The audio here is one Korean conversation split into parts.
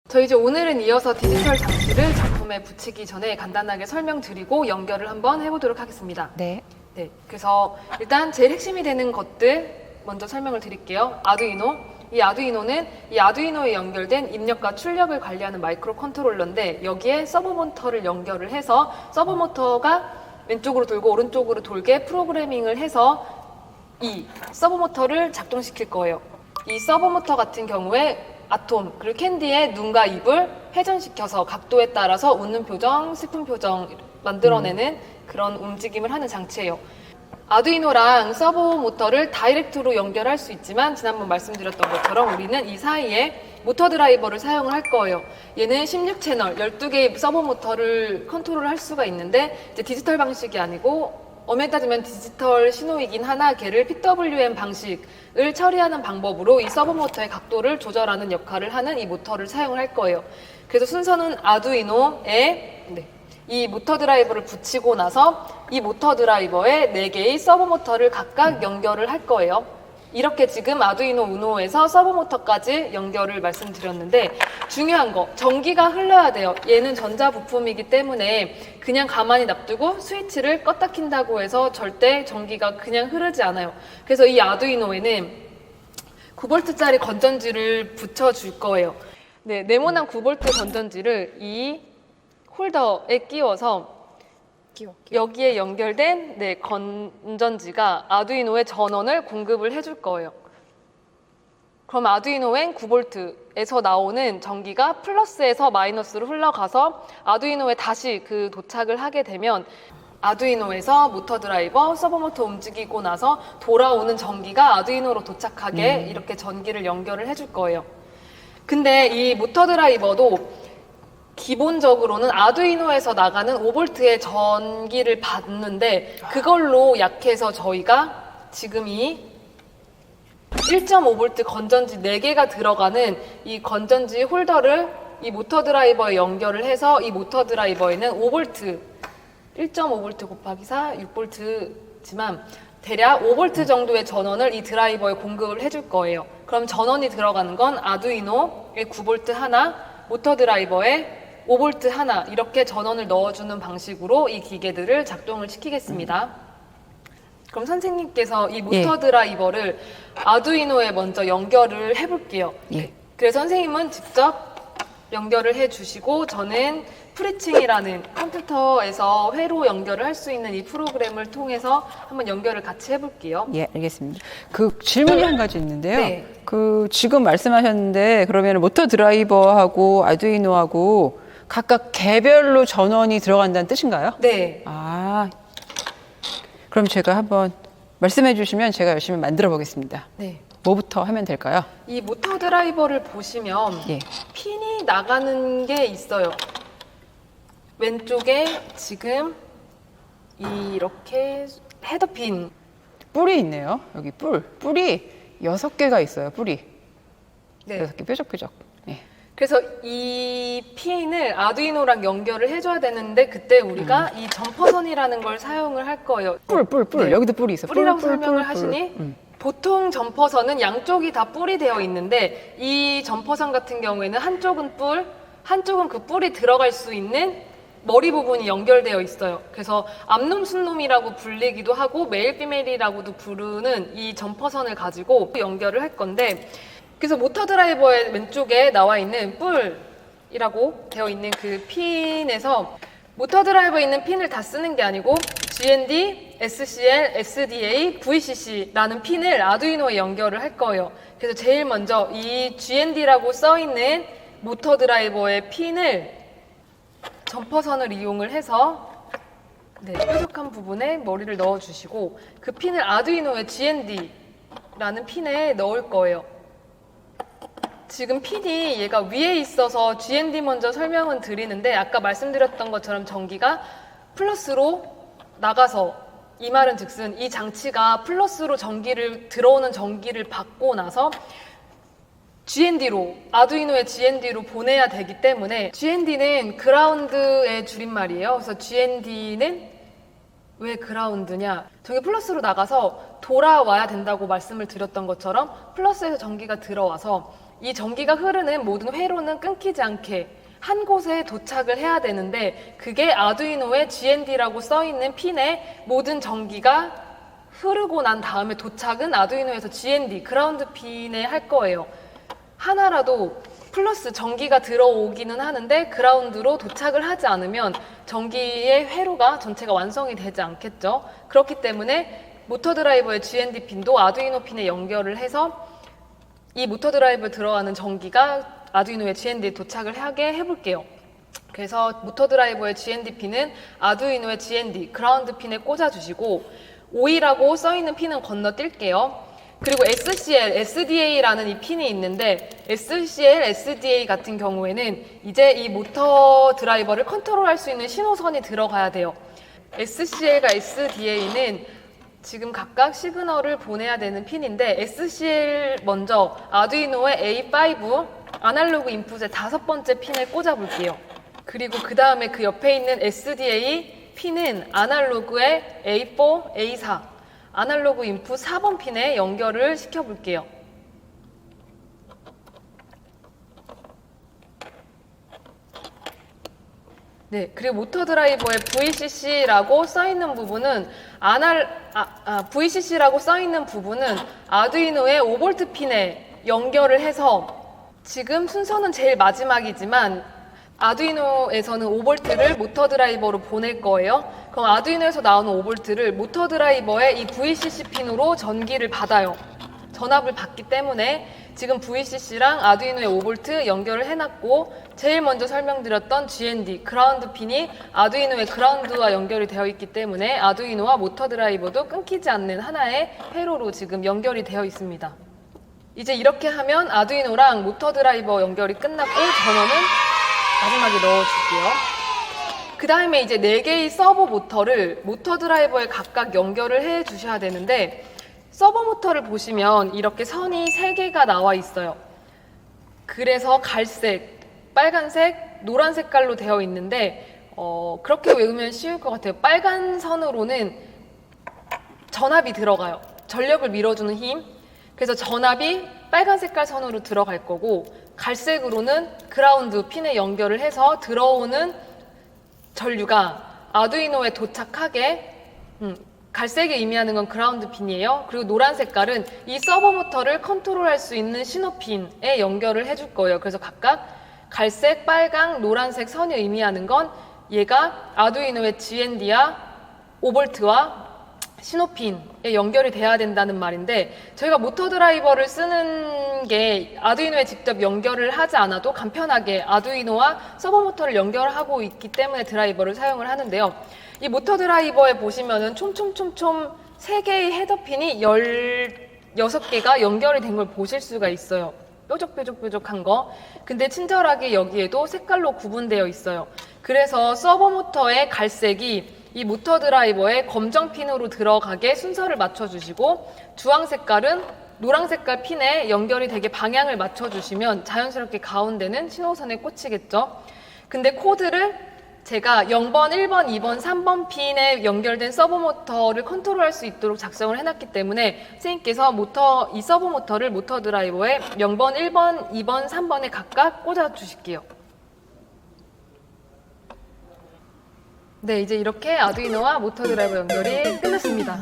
저희 이제 오늘은 이어서 디지털 장치를 작품에 붙이기 전에 간단하게 설명드리고 연결을 한번 해보도록 하겠습니다. 네. 네, 그래서 일단 제일 핵심이 되는 것들 먼저 설명을 드릴게요. 아두이노. 이 아두이노에 연결된 입력과 출력을 관리하는 마이크로 컨트롤러인데 여기에 서버 모터를 연결을 해서 서버 모터가 왼쪽으로 돌고 오른쪽으로 돌게 프로그래밍을 해서 이 서버 모터를 작동시킬 거예요. 이 서버 모터 같은 경우에 아톰 그리고 캔디의 눈과 입을 회전시켜서 각도에 따라서 웃는 표정, 슬픈 표정 만들어내는 그런 움직임을 하는 장치예요. 아두이노랑 서버 모터를 다이렉트로 연결할 수 있지만 지난번 말씀드렸던 것처럼 우리는 이 사이에 모터 드라이버를 사용을 할 거예요. 얘는 16채널, 12개의 서버 모터를 컨트롤할 수가 있는데 이제 디지털 방식이 아니고 엄밀히 따지면 디지털 신호이긴 하나 걔를 PWM 방식을 처리하는 방법으로 이 서버 모터의 각도를 조절하는 역할을 하는 이 모터를 사용을 할 거예요. 그래서 순서는 아두이노에 이 모터 드라이버를 붙이고 나서 이 모터 드라이버에 4개의 서버 모터를 각각 연결을 할 거예요. 이렇게 지금 아두이노 우노에서 서버 모터까지 연결을 말씀드렸는데 중요한 거, 전기가 흘러야 돼요. 얘는 전자 부품이기 때문에 그냥 가만히 놔두고 스위치를 껐다 킨다고 해서 절대 전기가 그냥 흐르지 않아요. 그래서 이 아두이노에는 9V짜리 건전지를 붙여줄 거예요. 네, 네모난 9V 건전지를 이 홀더에 끼워서 여기에 연결된 건전지가 아두이노의 전원을 공급을 해줄 거예요. 그럼 아두이노엔 9V에서 나오는 전기가 플러스에서 마이너스로 흘러가서 아두이노에 다시 도착을 하게 되면 아두이노에서 모터 드라이버, 서버 모터 움직이고 나서 돌아오는 전기가 아두이노로 도착하게 이렇게 전기를 연결을 해줄 거예요. 근데 이 모터 드라이버도 기본적으로는 아두이노에서 나가는 5V의 전기를 받는데 그걸로 약해서 저희가 지금 이 1.5V 건전지 4개가 들어가는 이 건전지 홀더를 이 모터 드라이버에 연결을 해서 이 모터 드라이버에는 5V, 1.5V 곱하기 4, 6V지만 대략 5V 정도의 전원을 이 드라이버에 공급을 해줄 거예요. 그럼 전원이 들어가는 건 아두이노에 9V 하나, 모터 드라이버에 5V 하나 이렇게 전원을 넣어주는 방식으로 이 기계들을 작동을 시키겠습니다. 그럼 선생님께서 이 모터 드라이버를 아두이노에 먼저 연결을 해볼게요. 그래서 선생님은 직접 연결을 해주시고 저는 프리칭이라는 컴퓨터에서 회로 연결을 할 수 있는 이 프로그램을 통해서 한번 연결을 같이 해볼게요. 예, 알겠습니다. 질문이 한 가지 있는데요. 네. 지금 말씀하셨는데 그러면 모터 드라이버하고 아두이노하고 각각 개별로 전원이 들어간다는 뜻인가요? 네. 그럼 제가 한번 말씀해 주시면 제가 열심히 만들어 보겠습니다. 네. 뭐부터 하면 될까요? 이 모터 드라이버를 보시면 핀이 나가는 게 있어요. 왼쪽에 지금 이렇게 헤더핀. 뿔이 있네요. 여기 뿔이 6개가 있어요. 뿔이. 네. 6개 뾰족뾰족. 네. 그래서 이 핀을 아두이노랑 연결을 해줘야 되는데 그때 우리가 이 점퍼선이라는 걸 사용을 할 거예요. 뿔. 네. 여기도 뿔이 있어요. 뿔이라고 설명을 하시니 보통 점퍼선은 양쪽이 다 뿔이 되어 있는데 이 점퍼선 같은 경우에는 한쪽은 뿔, 한쪽은 그 뿔이 들어갈 수 있는 머리 부분이 연결되어 있어요. 그래서 암놈, 순놈이라고 불리기도 하고 메일, 피메일이라고도 부르는 이 점퍼선을 가지고 연결을 할 건데 그래서 모터 드라이버의 왼쪽에 나와 있는 뿔이라고 되어 있는 그 핀에서 모터 드라이버에 있는 핀을 다 쓰는 게 아니고 GND, SCL, SDA, VCC라는 핀을 아두이노에 연결을 할 거예요. 그래서 제일 먼저 이 GND라고 써 있는 모터 드라이버의 핀을 점퍼선을 이용을 해서 뾰족한 부분에 머리를 넣어주시고 그 핀을 아두이노의 GND라는 핀에 넣을 거예요. 지금 핀이 얘가 위에 있어서 GND 먼저 설명은 드리는데 아까 말씀드렸던 것처럼 전기가 플러스로 나가서 이 말은 즉슨 이 장치가 플러스로 들어오는 전기를 받고 나서 GND로, 아두이노의 GND로 보내야 되기 때문에 GND는 그라운드의 줄임말이에요. 그래서 GND는 왜 그라운드냐? 저게 플러스로 나가서 돌아와야 된다고 말씀을 드렸던 것처럼 플러스에서 전기가 들어와서 이 전기가 흐르는 모든 회로는 끊기지 않게 한 곳에 도착을 해야 되는데 그게 아두이노의 GND라고 써있는 핀에 모든 전기가 흐르고 난 다음에 도착은 아두이노에서 GND, 그라운드 핀에 할 거예요. 하나라도 플러스 전기가 들어오기는 하는데 그라운드로 도착을 하지 않으면 전기의 회로가 전체가 완성이 되지 않겠죠. 그렇기 때문에 모터 드라이버의 GND 핀도 아두이노 핀에 연결을 해서 이 모터 드라이버에 들어가는 전기가 아두이노의 GND에 도착을 하게 해볼게요. 그래서 모터 드라이버의 GND 핀은 아두이노의 GND, 그라운드 핀에 꽂아주시고 O이라고 써있는 핀은 건너뛸게요. 그리고 SCL, SDA라는 이 핀이 있는데 SCL, SDA 같은 경우에는 이제 이 모터 드라이버를 컨트롤할 수 있는 신호선이 들어가야 돼요. SCL과 SDA는 지금 각각 시그널을 보내야 되는 핀인데 SCL 먼저 아두이노의 A5 아날로그 인풋의 5번째 핀을 꽂아볼게요. 그리고 그 다음에 그 옆에 있는 SDA 핀은 아날로그의 A4, A4 아날로그 인풋 4번 핀에 연결을 시켜볼게요. 네, 그리고 모터 드라이버의 VCC라고 써있는 부분은 VCC라고 써있는 부분은 아두이노의 5V 핀에 연결을 해서 지금 순서는 제일 마지막이지만 아두이노에서는 5V를 모터 드라이버로 보낼 거예요. 그럼 아두이노에서 나오는 5V를 모터 드라이버의 이 VCC 핀으로 전기를 받아요. 전압을 받기 때문에 지금 VCC랑 아두이노의 5V 연결을 해놨고 제일 먼저 설명드렸던 GND, 그라운드 핀이 아두이노의 그라운드와 연결이 되어 있기 때문에 아두이노와 모터 드라이버도 끊기지 않는 하나의 회로로 지금 연결이 되어 있습니다. 이제 이렇게 하면 아두이노랑 모터 드라이버 연결이 끝났고 전원은 마지막에 넣어줄게요. 그 다음에 이제 4개의 서버 모터를 모터 드라이버에 각각 연결을 해 주셔야 되는데 서버 모터를 보시면 이렇게 선이 3개가 나와 있어요. 그래서 갈색, 빨간색, 노란 색깔로 되어 있는데 그렇게 외우면 쉬울 것 같아요. 빨간 선으로는 전압이 들어가요. 전력을 밀어주는 힘. 그래서 전압이 빨간 색깔 선으로 들어갈 거고 갈색으로는 그라운드 핀에 연결을 해서 들어오는 전류가 아두이노에 도착하게 갈색이 의미하는 건 그라운드 핀이에요. 그리고 노란 색깔은 이 서버 모터를 컨트롤할 수 있는 신호핀에 연결을 해줄 거예요. 그래서 각각 갈색, 빨강, 노란색 선이 의미하는 건 얘가 아두이노의 GND와 5V와 신호핀에 연결이 돼야 된다는 말인데 저희가 모터 드라이버를 쓰는 게 아두이노에 직접 연결을 하지 않아도 간편하게 아두이노와 서버 모터를 연결하고 있기 때문에 드라이버를 사용을 하는데요. 이 모터 드라이버에 보시면은 촘촘촘촘 3개의 헤더핀이 16개가 연결이 된 걸 보실 수가 있어요. 뾰족뾰족뾰족한 거. 근데 친절하게 여기에도 색깔로 구분되어 있어요. 그래서 서버 모터의 갈색이 이 모터 드라이버의 검정 핀으로 들어가게 순서를 맞춰주시고 주황 색깔은 노랑 색깔 핀에 연결이 되게 방향을 맞춰주시면 자연스럽게 가운데는 신호선에 꽂히겠죠. 근데 코드를 제가 0번, 1번, 2번, 3번 핀에 연결된 서버 모터를 컨트롤할 수 있도록 작성을 해놨기 때문에 선생님께서 이 서버 모터를 모터 드라이버에 0번, 1번, 2번, 3번에 각각 꽂아주실게요. 네, 이제 이렇게 아두이노와 모터 드라이버 연결이 끝났습니다.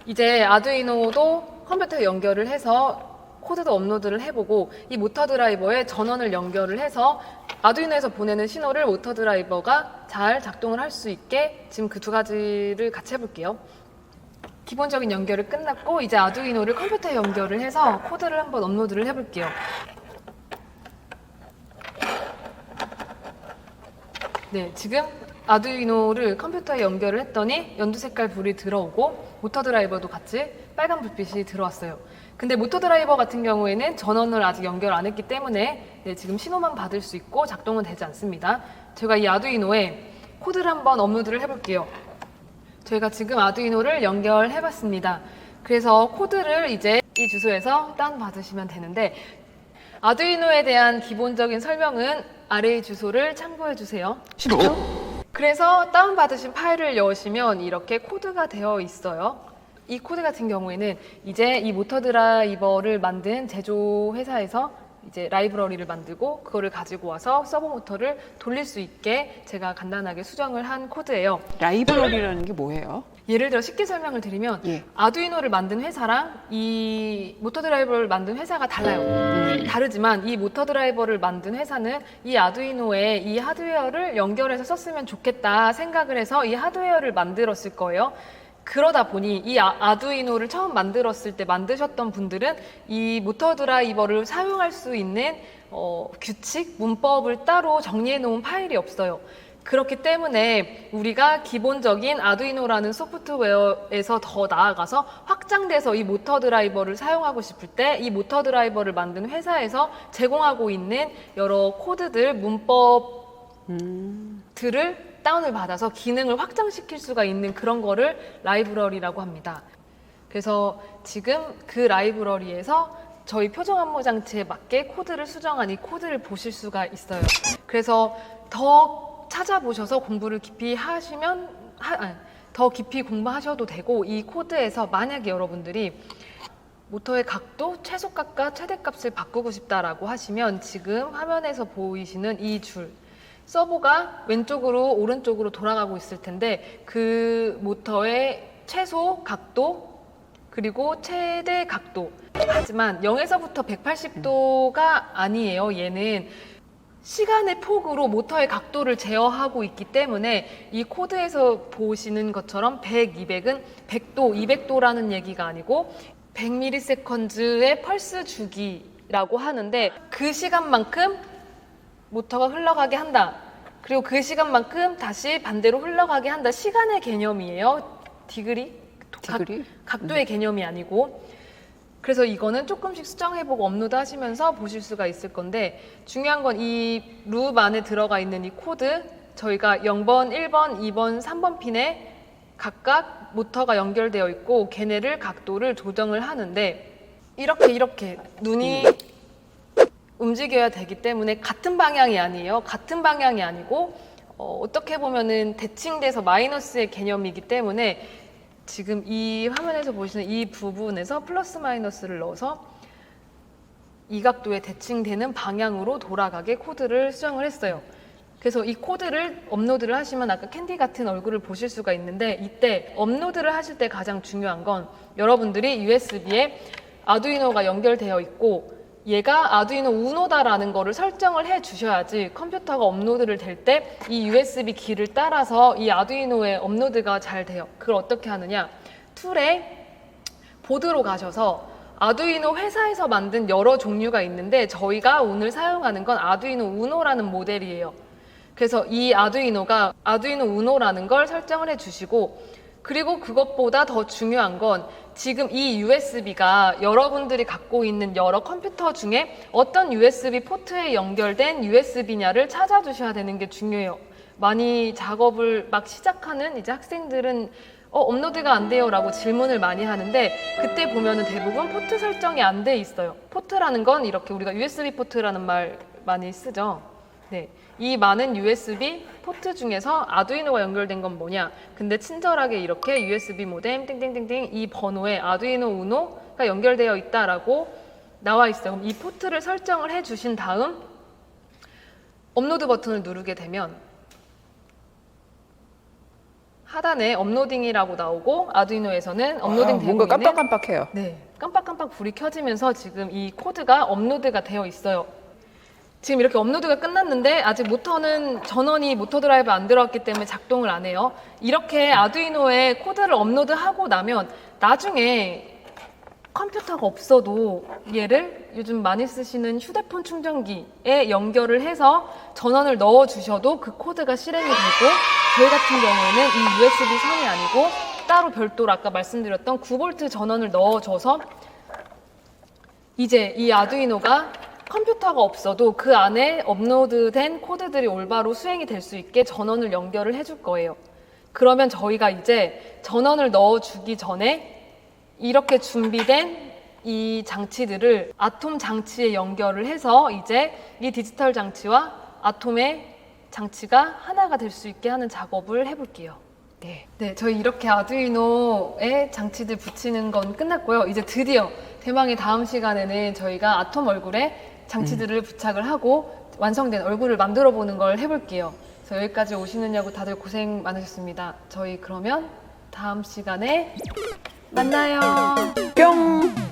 이제 아두이노도 컴퓨터에 연결을 해서 코드도 업로드를 해보고 이 모터 드라이버에 전원을 연결을 해서 아두이노에서 보내는 신호를 모터 드라이버가 잘 작동을 할 수 있게 지금 그 2가지를 같이 해볼게요. 기본적인 연결이 끝났고 이제 아두이노를 컴퓨터에 연결을 해서 코드를 한번 업로드를 해볼게요. 네, 지금 아두이노를 컴퓨터에 연결을 했더니 연두 색깔 불이 들어오고 모터 드라이버도 같이 빨간 불빛이 들어왔어요. 근데 모터 드라이버 같은 경우에는 전원을 아직 연결 안 했기 때문에 지금 신호만 받을 수 있고 작동은 되지 않습니다. 제가 이 아두이노에 코드를 한번 업로드를 해볼게요. 저희가 지금 아두이노를 연결해봤습니다. 그래서 코드를 이제 이 주소에서 다운받으시면 되는데 아두이노에 대한 기본적인 설명은 아래의 주소를 참고해주세요. 쉽죠? 그래서 다운받으신 파일을 여시면 이렇게 코드가 되어 있어요. 이 코드 같은 경우에는 이제 이 모터 드라이버를 만든 제조 회사에서 이제 라이브러리를 만들고 그거를 가지고 와서 서버 모터를 돌릴 수 있게 제가 간단하게 수정을 한 코드예요. 라이브러리라는 게 뭐예요? 예를 들어 쉽게 설명을 드리면 예. 아두이노를 만든 회사랑 이 모터 드라이버를 만든 회사가 달라요. 다르지만 이 모터 드라이버를 만든 회사는 이 아두이노에 이 하드웨어를 연결해서 썼으면 좋겠다 생각을 해서 이 하드웨어를 만들었을 거예요. 그러다 보니 이 아두이노를 처음 만들었을 때 만드셨던 분들은 이 모터 드라이버를 사용할 수 있는 규칙, 문법을 따로 정리해 놓은 파일이 없어요. 그렇기 때문에 우리가 기본적인 아두이노라는 소프트웨어에서 더 나아가서 확장돼서 이 모터 드라이버를 사용하고 싶을 때 이 모터 드라이버를 만든 회사에서 제공하고 있는 여러 코드들, 문법들을 다운을 받아서 기능을 확장시킬 수가 있는 그런 거를 라이브러리라고 합니다. 그래서 지금 그 라이브러리에서 저희 표정 안무 장치에 맞게 코드를 수정한 이 코드를 보실 수가 있어요. 그래서 더 찾아보셔서 공부를 깊이 하시면 더 깊이 공부하셔도 되고, 이 코드에서 만약에 여러분들이 모터의 각도, 최소값과 최대값을 바꾸고 싶다라고 하시면 지금 화면에서 보이시는 이 줄, 서버가 왼쪽으로 오른쪽으로 돌아가고 있을 텐데 그 모터의 최소 각도 그리고 최대 각도, 하지만 0에서부터 180도가 아니에요. 얘는 시간의 폭으로 모터의 각도를 제어하고 있기 때문에 이 코드에서 보시는 것처럼 100, 200은 100도, 200도라는 얘기가 아니고 100ms의 펄스 주기라고 하는데 그 시간만큼 모터가 흘러가게 한다. 그리고 그 시간만큼 다시 반대로 흘러가게 한다. 시간의 개념이에요. 디그리? 각도의 개념이 아니고. 그래서 이거는 조금씩 수정해보고 업로드 하시면서 보실 수가 있을 건데, 중요한 건 이 룹 안에 들어가 있는 이 코드, 저희가 0번, 1번, 2번, 3번 핀에 각각 모터가 연결되어 있고 걔네를 각도를 조정을 하는데 이렇게 눈이 움직여야 되기 때문에 같은 방향이 아니에요. 같은 방향이 아니고 어떻게 보면은 대칭돼서 마이너스의 개념이기 때문에 지금 이 화면에서 보시는 이 부분에서 플러스 마이너스를 넣어서 이 각도에 대칭되는 방향으로 돌아가게 코드를 수정을 했어요. 그래서 이 코드를 업로드를 하시면 아까 캔디 같은 얼굴을 보실 수가 있는데, 이때 업로드를 하실 때 가장 중요한 건 여러분들이 USB에 아두이노가 연결되어 있고 얘가 아두이노 우노다라는 거를 설정을 해 주셔야지 컴퓨터가 업로드를 될 때 이 USB 키를 따라서 이 아두이노에 업로드가 잘 돼요. 그걸 어떻게 하느냐, 툴에 보드로 가셔서 아두이노 회사에서 만든 여러 종류가 있는데 저희가 오늘 사용하는 건 아두이노 우노라는 모델이에요. 그래서 이 아두이노가 아두이노 우노라는 걸 설정을 해 주시고, 그리고 그것보다 더 중요한 건 지금 이 USB가 여러분들이 갖고 있는 여러 컴퓨터 중에 어떤 USB 포트에 연결된 USB냐를 찾아주셔야 되는 게 중요해요. 많이 작업을 막 시작하는 이제 학생들은 업로드가 안 돼요 라고 질문을 많이 하는데, 그때 보면은 대부분 포트 설정이 안 돼 있어요. 포트라는 건 이렇게 우리가 USB 포트라는 말 많이 쓰죠. 네. 이 많은 USB 포트 중에서 아두이노가 연결된 건 뭐냐? 근데 친절하게 이렇게 USB 모뎀 땡땡땡땡 이 번호에 아두이노 우노가 연결되어 있다라고 나와 있어요. 그럼 이 포트를 설정을 해 주신 다음 업로드 버튼을 누르게 되면 하단에 업로딩이라고 나오고, 아두이노에서는 업로딩 되고 뭔가 있는 깜빡깜빡해요. 네, 깜빡깜빡 불이 켜지면서 지금 이 코드가 업로드가 되어 있어요. 지금 이렇게 업로드가 끝났는데 아직 모터는 전원이 모터 드라이브 안 들어왔기 때문에 작동을 안 해요. 이렇게 아두이노에 코드를 업로드하고 나면 나중에 컴퓨터가 없어도 얘를 요즘 많이 쓰시는 휴대폰 충전기에 연결을 해서 전원을 넣어 주셔도 그 코드가 실행이 되고, 저희 같은 경우에는 이 USB 선이 아니고 따로 별도로 아까 말씀드렸던 9V 전원을 넣어줘서 이제 이 아두이노가 컴퓨터가 없어도 그 안에 업로드된 코드들이 올바로 수행이 될 수 있게 전원을 연결을 해줄 거예요. 그러면 저희가 이제 전원을 넣어주기 전에 이렇게 준비된 이 장치들을 아톰 장치에 연결을 해서 이제 이 디지털 장치와 아톰의 장치가 하나가 될 수 있게 하는 작업을 해볼게요. 네. 네, 저희 이렇게 아두이노에 장치들 붙이는 건 끝났고요. 이제 드디어 대망의 다음 시간에는 저희가 아톰 얼굴에 장치들을 부착을 하고 완성된 얼굴을 만들어 보는 걸 해볼게요. 그래서 여기까지 오시느냐고 다들 고생 많으셨습니다. 저희 그러면 다음 시간에 만나요. 뿅!